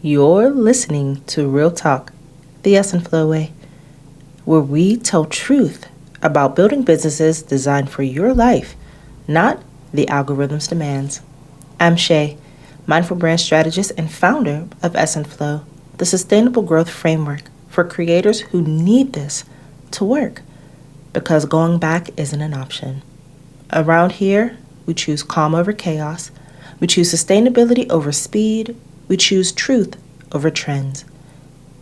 You're listening to Real Talk, the Yes and Flow way, where we tell truth about building businesses designed for your life, not the algorithm's demands. I'm Shae, mindful brand strategist and founder of S and Flow, the sustainable growth framework for creators who need this to work, because going back isn't an option. Around here, we choose calm over chaos. We choose sustainability over speed. We choose truth over trends.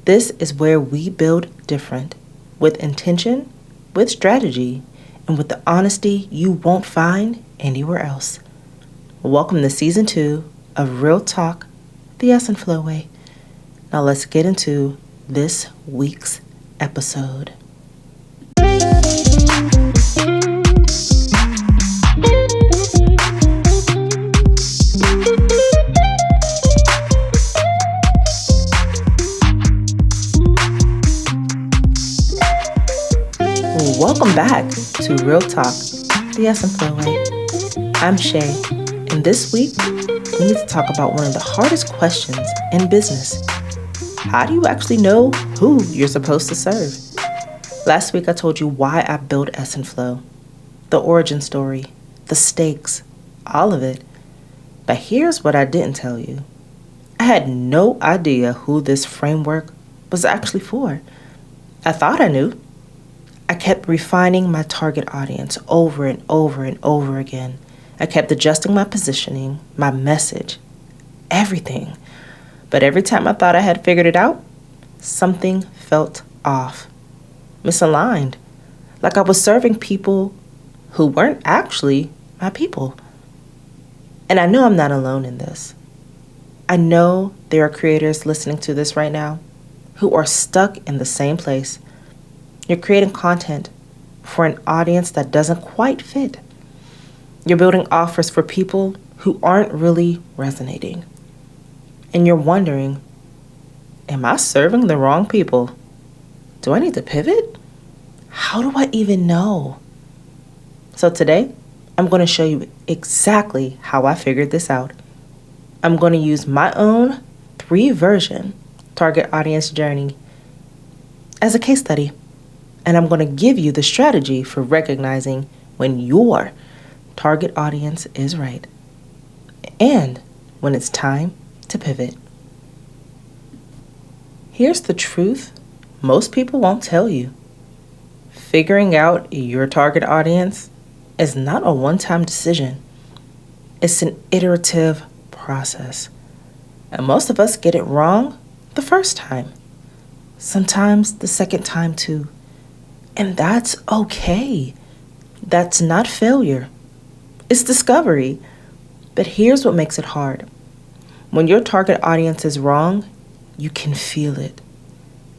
This is where we build different, with intention, with strategy, and with the honesty you won't find anywhere else. Welcome to Season 2 of Real Talk, the Yes and Flow way. Now let's get into this week's episode. Welcome back to Real Talk, the Yes and Flow way. I'm Shae, and this week we need to talk about one of the hardest questions in business. How do you actually know who you're supposed to serve? Last week I told you why I built S and Flow, the origin story, the stakes, all of it. But here's what I didn't tell you. I had no idea who this framework was actually for. I thought I knew. I kept refining my target audience over and over and over again. I kept adjusting my positioning, my message, everything. But every time I thought I had figured it out, something felt off, misaligned, like I was serving people who weren't actually my people. And I know I'm not alone in this. I know there are creators listening to this right now who are stuck in the same place. You're creating content for an audience that doesn't quite fit. You're building offers for people who aren't really resonating. And you're wondering, am I serving the wrong people? Do I need to pivot? How do I even know? So today, I'm going to show you exactly how I figured this out. I'm going to use my own 3-version target audience journey as a case study. And I'm going to give you the strategy for recognizing when your target audience is right and when it's time to pivot. Here's the truth most people won't tell you. Figuring out your target audience is not a one-time decision. It's an iterative process. And most of us get it wrong the first time. Sometimes the second time too. And that's okay. That's not failure. It's discovery. But here's what makes it hard. When your target audience is wrong, you can feel it.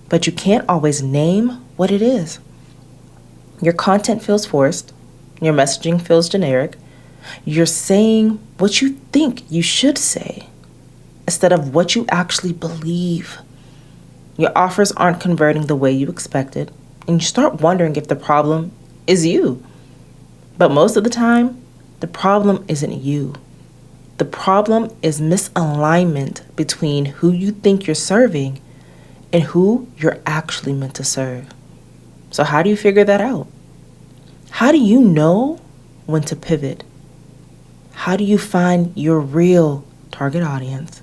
But you can't always name what it is. Your content feels forced. Your messaging feels generic. You're saying what you think you should say instead of what you actually believe. Your offers aren't converting the way you expected. And you start wondering if the problem is you. But most of the time, the problem isn't you. The problem is misalignment between who you think you're serving and who you're actually meant to serve. So how do you figure that out? How do you know when to pivot? How do you find your real target audience?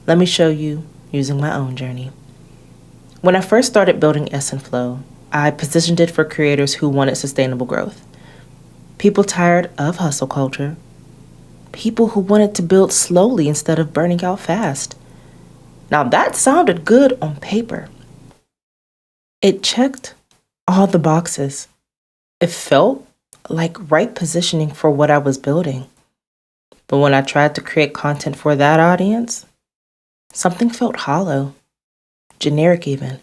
Let me show you using my own journey. When I first started building S and Flow, I positioned it for creators who wanted sustainable growth. People tired of hustle culture. People who wanted to build slowly instead of burning out fast. Now that sounded good on paper. It checked all the boxes. It felt like right positioning for what I was building. But when I tried to create content for that audience, something felt hollow. Generic even,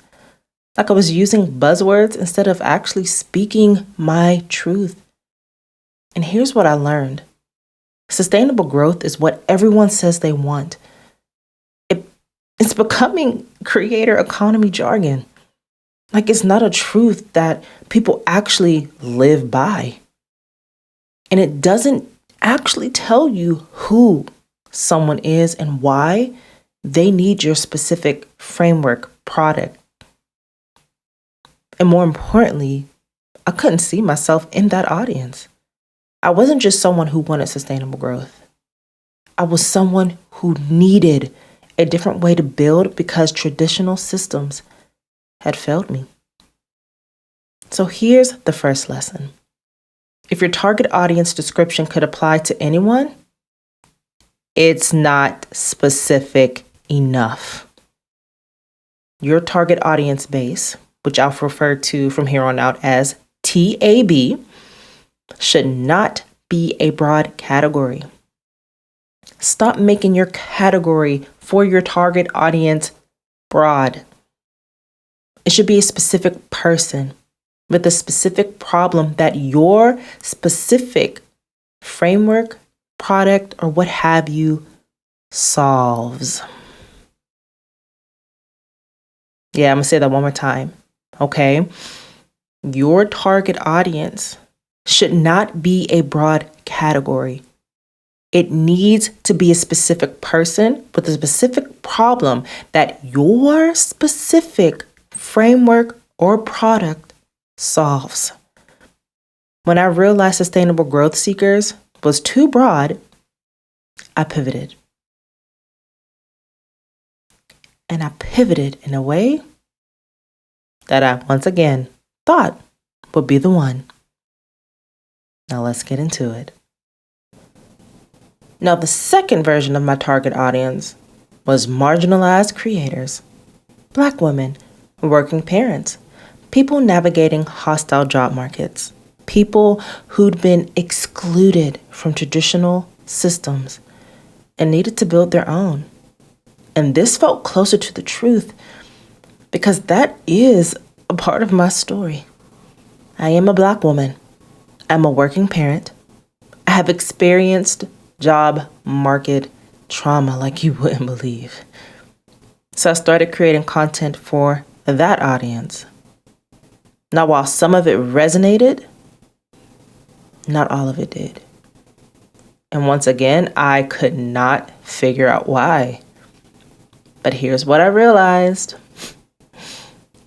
like I was using buzzwords instead of actually speaking my truth. And here's what I learned. Sustainable growth is what everyone says they want. It's becoming creator economy jargon. Like it's not a truth that people actually live by. And it doesn't actually tell you who someone is and why They need your specific framework, product. And more importantly, I couldn't see myself in that audience. I wasn't just someone who wanted sustainable growth. I was someone who needed a different way to build because traditional systems had failed me. So here's the first lesson. If your target audience description could apply to anyone, it's not specific enough. Your target audience base, which I'll refer to from here on out as TAB, should not be a broad category. Stop making your category for your target audience broad. It should be a specific person with a specific problem that your specific framework, product, or what have you solves. Yeah, I'm going to say that one more time. Okay? Your target audience should not be a broad category. It needs to be a specific person with a specific problem that your specific framework or product solves. When I realized sustainable growth seekers was too broad, I pivoted. And I pivoted in a way that I once again thought would be the one. Now let's get into it. Now, the second version of my target audience was marginalized creators, Black women, working parents, people navigating hostile job markets, people who'd been excluded from traditional systems and needed to build their own. And this felt closer to the truth because that is a part of my story. I am a Black woman. I'm a working parent. I have experienced job market trauma like you wouldn't believe. So I started creating content for that audience. Now, while some of it resonated, not all of it did. And once again, I could not figure out why. But here's what I realized.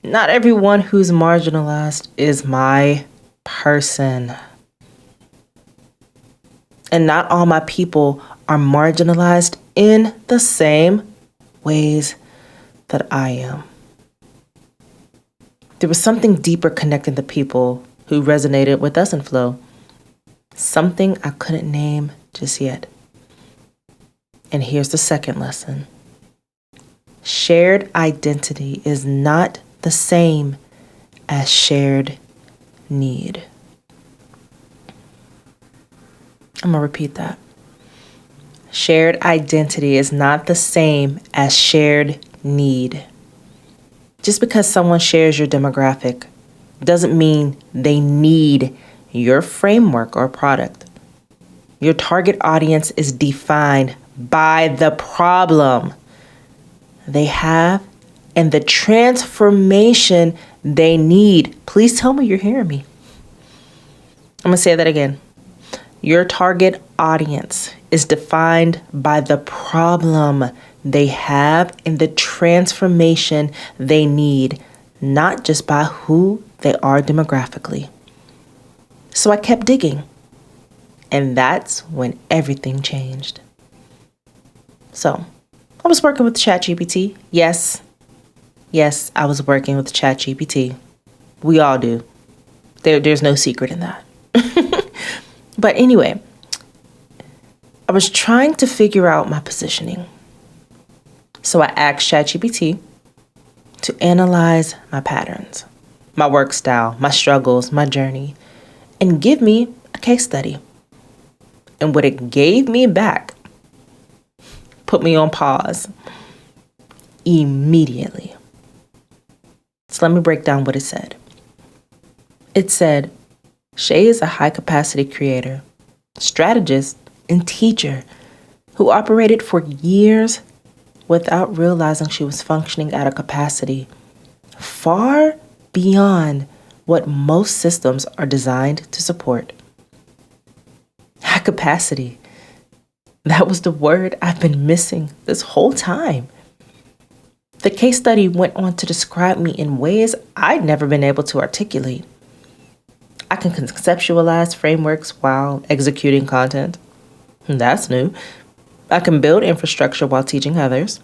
Not everyone who's marginalized is my person. And not all my people are marginalized in the same ways that I am. There was something deeper connecting the people who resonated with us in Flow. Something I couldn't name just yet. And here's the second lesson. Shared identity is not the same as shared need. I'm going to repeat that. Shared identity is not the same as shared need. Just because someone shares your demographic doesn't mean they need your framework or product. Your target audience is defined by the problem they have and the transformation they need. Please tell me you're hearing me. I'm going to say that again. Your target audience is defined by the problem they have and the transformation they need, not just by who they are demographically. So I kept digging, and that's when everything changed. So I was working with ChatGPT. Yes, I was working with ChatGPT. We all do. There's no secret in that. But anyway, I was trying to figure out my positioning. So I asked ChatGPT to analyze my patterns, my work style, my struggles, my journey, and give me a case study. And what it gave me back put me on pause immediately. So let me break down what it said. It said, Shae is a high-capacity creator, strategist, and teacher who operated for years without realizing she was functioning at a capacity far beyond what most systems are designed to support. High capacity. That was the word I've been missing this whole time. The case study went on to describe me in ways I'd never been able to articulate. I can conceptualize frameworks while executing content. That's new. I can build infrastructure while teaching others.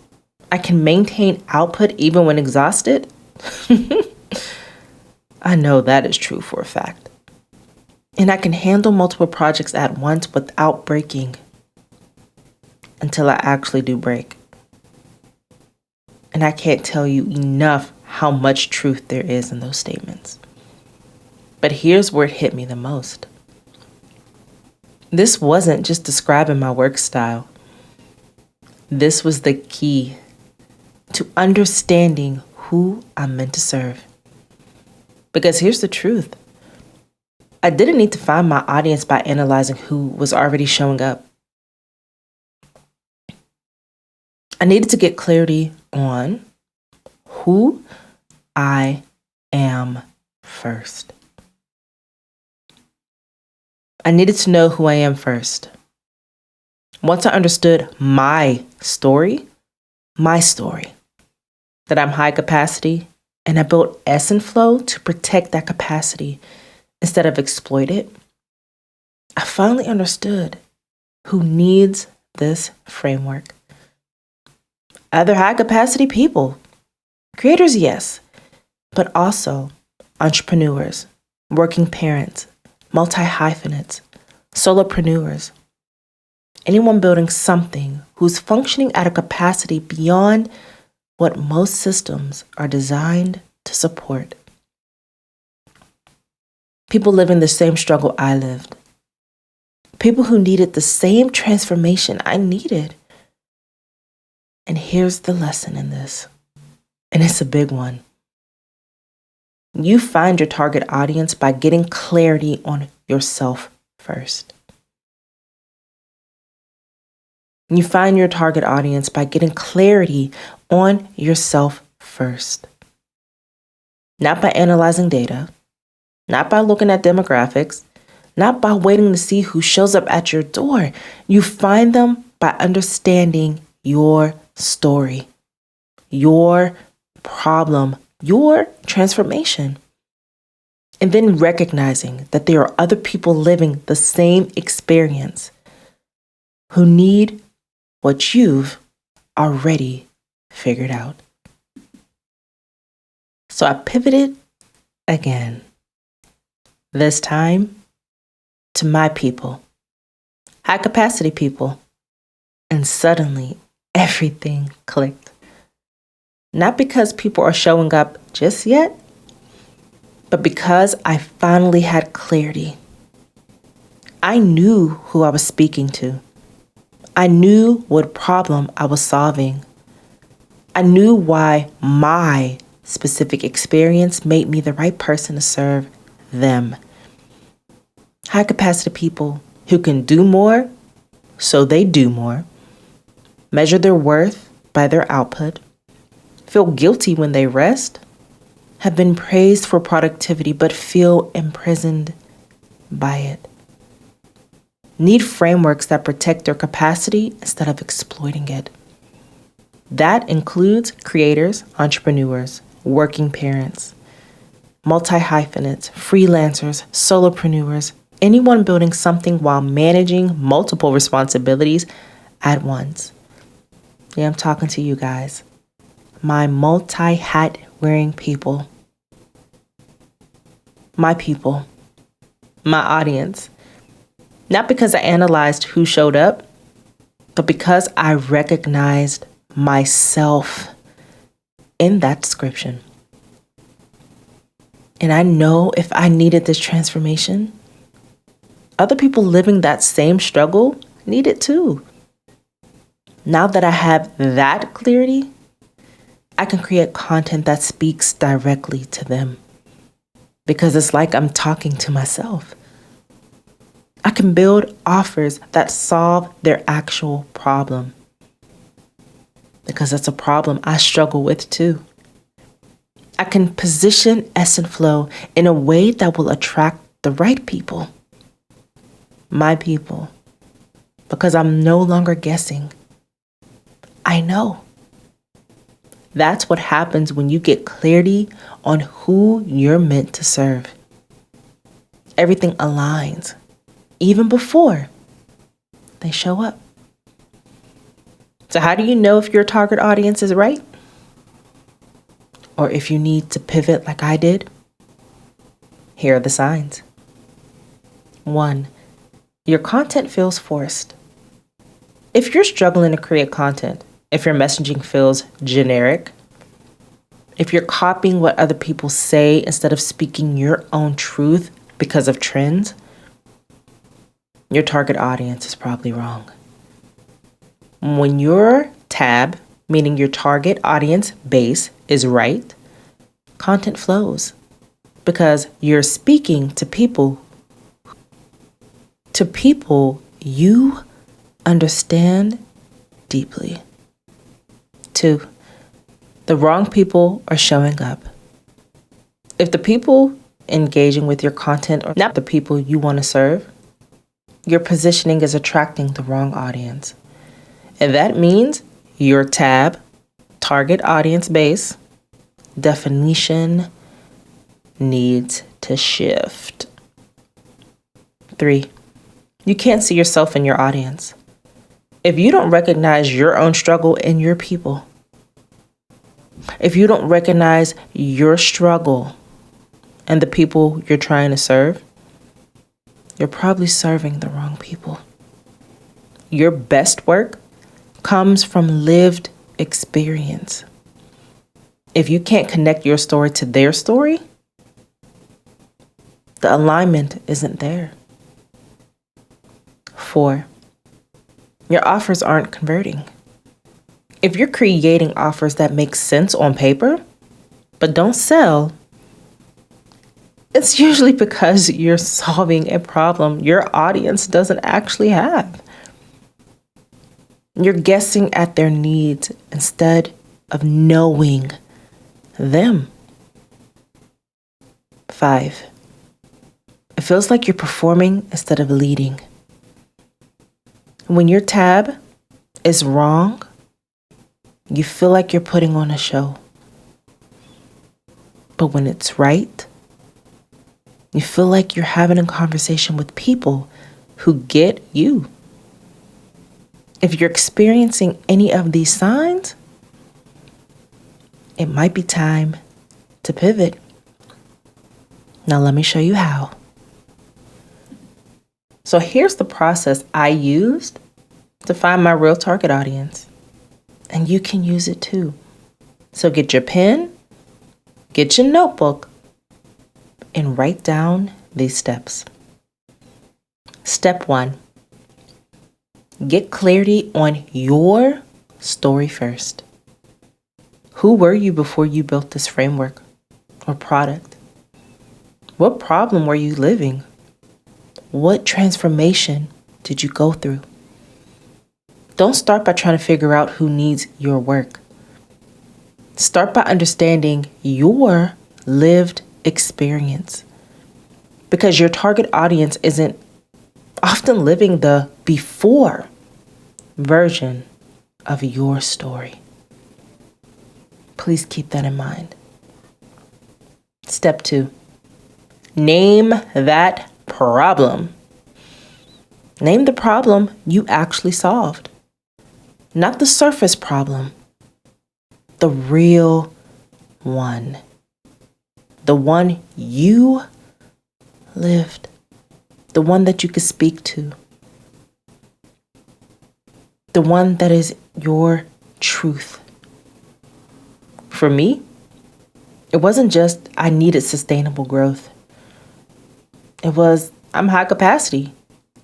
I can maintain output even when exhausted. I know that is true for a fact. And I can handle multiple projects at once without breaking until I actually do break. And I can't tell you enough how much truth there is in those statements. But here's where it hit me the most. This wasn't just describing my work style. This was the key to understanding who I'm meant to serve. Because here's the truth. I didn't need to find my audience by analyzing who was already showing up. I needed to get clarity on who I am first. I needed to know who I am first. Once I understood my story, that I'm high capacity, and I built Ess and Flow to protect that capacity instead of exploit it, I finally understood who needs this framework. Other high capacity people, creators, yes, but also entrepreneurs, working parents, multi-hyphenates, solopreneurs, anyone building something who's functioning at a capacity beyond what most systems are designed to support. People living the same struggle I lived. People who needed the same transformation I needed. And here's the lesson in this, and it's a big one. You find your target audience by getting clarity on yourself first. You find your target audience by getting clarity on yourself first. Not by analyzing data, not by looking at demographics, not by waiting to see who shows up at your door. You find them by understanding your story, your problem, your transformation. And then recognizing that there are other people living the same experience who need what you've already figured out. So I pivoted again, this time to my people, high capacity people, and suddenly everything clicked. Not because people are showing up just yet, but because I finally had clarity. I knew who I was speaking to. I knew what problem I was solving. I knew why my specific experience made me the right person to serve them. High capacity people who can do more, so they do more, measure their worth by their output, feel guilty when they rest, have been praised for productivity but feel imprisoned by it. Need frameworks that protect their capacity instead of exploiting it. That includes creators, entrepreneurs, working parents, multi-hyphenates, freelancers, solopreneurs, anyone building something while managing multiple responsibilities at once. Yeah, I'm talking to you guys. My multi-hat wearing people. My people. My audience. Not because I analyzed who showed up, but because I recognized myself in that description. And I know if I needed this transformation, other people living that same struggle need it too. Now that I have that clarity, I can create content that speaks directly to them. Because it's like I'm talking to myself. I can build offers that solve their actual problem. Because that's a problem I struggle with too. I can position Ess and Flow in a way that will attract the right people. My people. Because I'm no longer guessing. I know. That's what happens when you get clarity on who you're meant to serve. Everything aligns, even before they show up. So how do you know if your target audience is right? Or if you need to pivot like I did? Here are the signs. 1, your content feels forced. If you're struggling to create content, if your messaging feels generic, if you're copying what other people say instead of speaking your own truth because of trends, your target audience is probably wrong. When your tab, meaning your target audience base, is right, content flows because you're speaking to people you understand deeply. 2, the wrong people are showing up. If the people engaging with your content are not the people you want to serve, your positioning is attracting the wrong audience. And that means your tab, target audience base, definition needs to shift. 3, you can't see yourself in your audience. If you don't recognize your own struggle in your people, if you don't recognize your struggle and the people you're trying to serve, you're probably serving the wrong people. Your best work comes from lived experience. If you can't connect your story to their story, the alignment isn't there. 4, your offers aren't converting. If you're creating offers that make sense on paper, but don't sell, it's usually because you're solving a problem your audience doesn't actually have. You're guessing at their needs instead of knowing them. 5, it feels like you're performing instead of leading. When your tab is wrong, you feel like you're putting on a show. But when it's right, you feel like you're having a conversation with people who get you. If you're experiencing any of these signs, it might be time to pivot. Now let me show you how. So here's the process I used to find my real target audience. And you can use it too. So get your pen, get your notebook, and write down these steps. Step 1, get clarity on your story first. Who were you before you built this framework or product? What problem were you living? What transformation did you go through? Don't start by trying to figure out who needs your work. Start by understanding your lived experience, because your target audience isn't often living the before version of your story. Please keep that in mind. Step 2, name that problem. Name the problem you actually solved. Not the surface problem, the real one. The one you lived, the one that you could speak to, the one that is your truth. For me, it wasn't just I needed sustainable growth. It was I'm high capacity.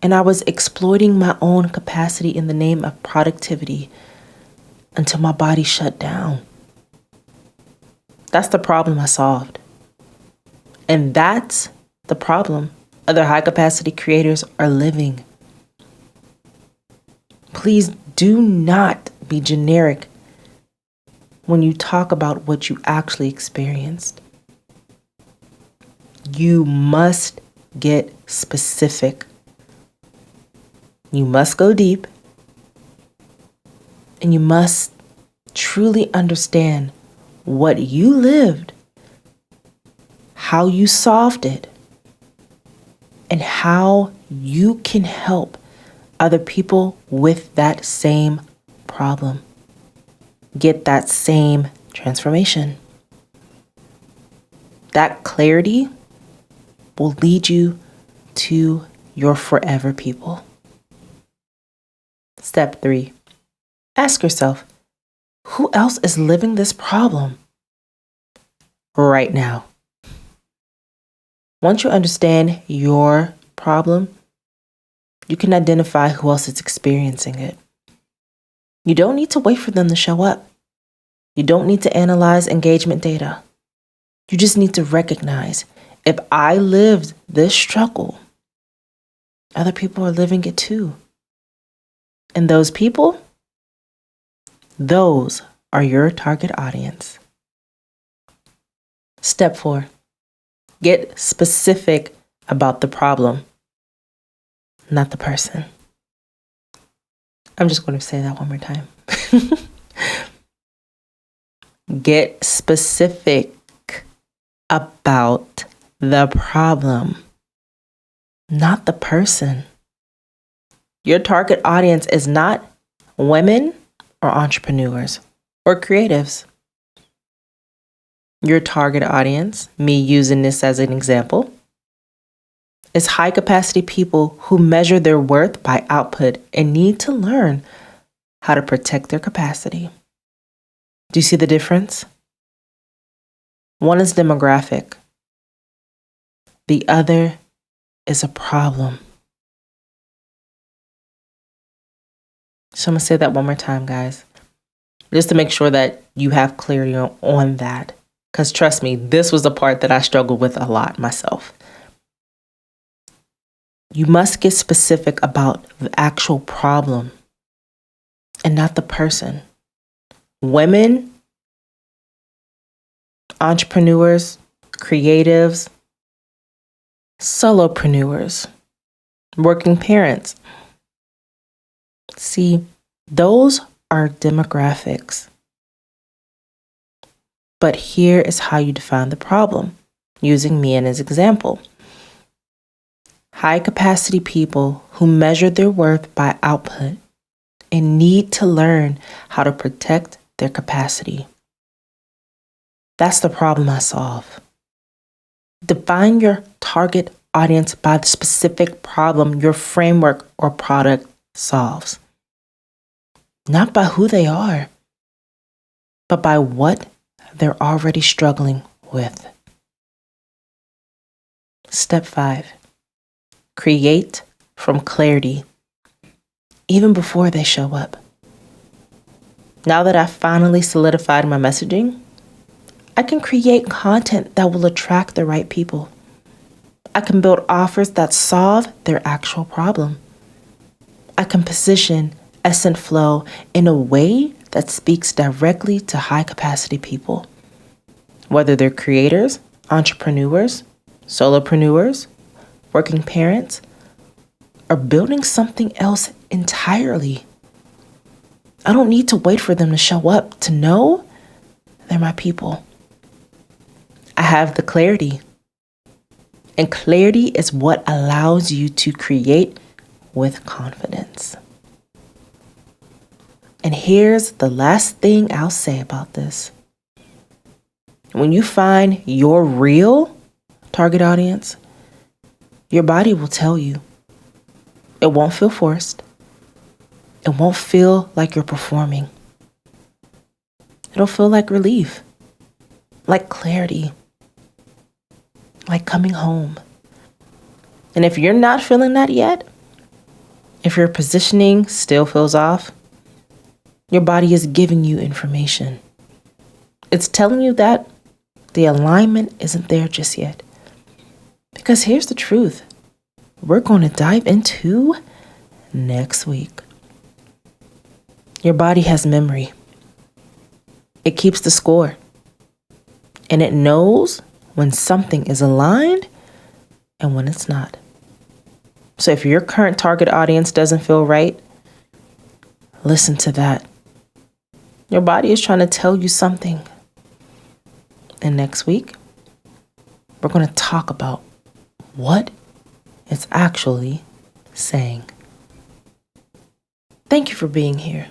And I was exploiting my own capacity in the name of productivity until my body shut down. That's the problem I solved. And that's the problem other high capacity creators are living. Please do not be generic when you talk about what you actually experienced. You must get specific. You must go deep, and you must truly understand what you lived, how you solved it, and how you can help other people with that same problem get that same transformation. That clarity will lead you to your forever people. Step 3, ask yourself, who else is living this problem right now? Once you understand your problem, you can identify who else is experiencing it. You don't need to wait for them to show up. You don't need to analyze engagement data. You just need to recognize, if I lived this struggle, other people are living it too. And those people, those are your target audience. Step 4, get specific about the problem, not the person. I'm just going to say that one more time. Get specific about the problem, not the person. Your target audience is not women or entrepreneurs or creatives. Your target audience, me using this as an example, is high capacity people who measure their worth by output and need to learn how to protect their capacity. Do you see the difference? One is demographic. The other is a problem. So I'm going to say that one more time, guys, just to make sure that you have clarity on that. Because trust me, this was the part that I struggled with a lot myself. You must get specific about the actual problem and not the person. Women, entrepreneurs, creatives, solopreneurs, working parents. See, those are demographics. But here is how you define the problem, using me as an example. High capacity people who measure their worth by output and need to learn how to protect their capacity. That's the problem I solve. Define your target audience by the specific problem your framework or product solves. Not by who they are, but by what they're already struggling with. Step 5, create from clarity, even before they show up. Now that I've finally solidified my messaging, I can create content that will attract the right people. I can build offers that solve their actual problem. I can position Essent Flow in a way that speaks directly to high capacity people, whether they're creators, entrepreneurs, solopreneurs, working parents, or building something else entirely. I don't need to wait for them to show up to know they're my people. I have the clarity. And clarity is what allows you to create with confidence. And here's the last thing I'll say about this. When you find your real target audience, your body will tell you. It won't feel forced. It won't feel like you're performing. It'll feel like relief, like clarity, like coming home. And if you're not feeling that yet, if your positioning still feels off, your body is giving you information. It's telling you that the alignment isn't there just yet. Because here's the truth. We're going to dive into next week. Your body has memory. It keeps the score. And it knows when something is aligned and when it's not. So if your current target audience doesn't feel right, listen to that. Your body is trying to tell you something. And next week, we're going to talk about what it's actually saying. Thank you for being here.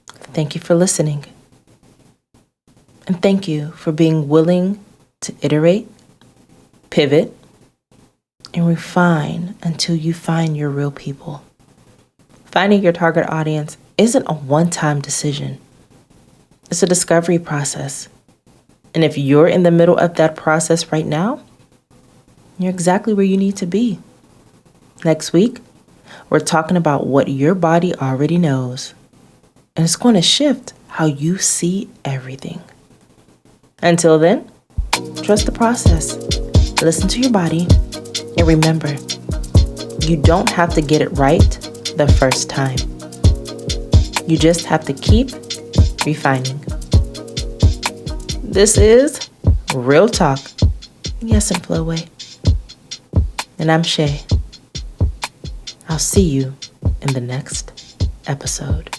Thank you for listening. And thank you for being willing to iterate, pivot, and refine until you find your real people. Finding your target audience isn't a one-time decision. It's a discovery process. And if you're in the middle of that process right now, you're exactly where you need to be. Next week, we're talking about what your body already knows. And it's going to shift how you see everything. Until then, trust the process. Listen to your body. And remember, you don't have to get it right the first time. You just have to keep refining. This is Real Talk. Yes, and Flowway. And I'm Shae. I'll see you in the next episode.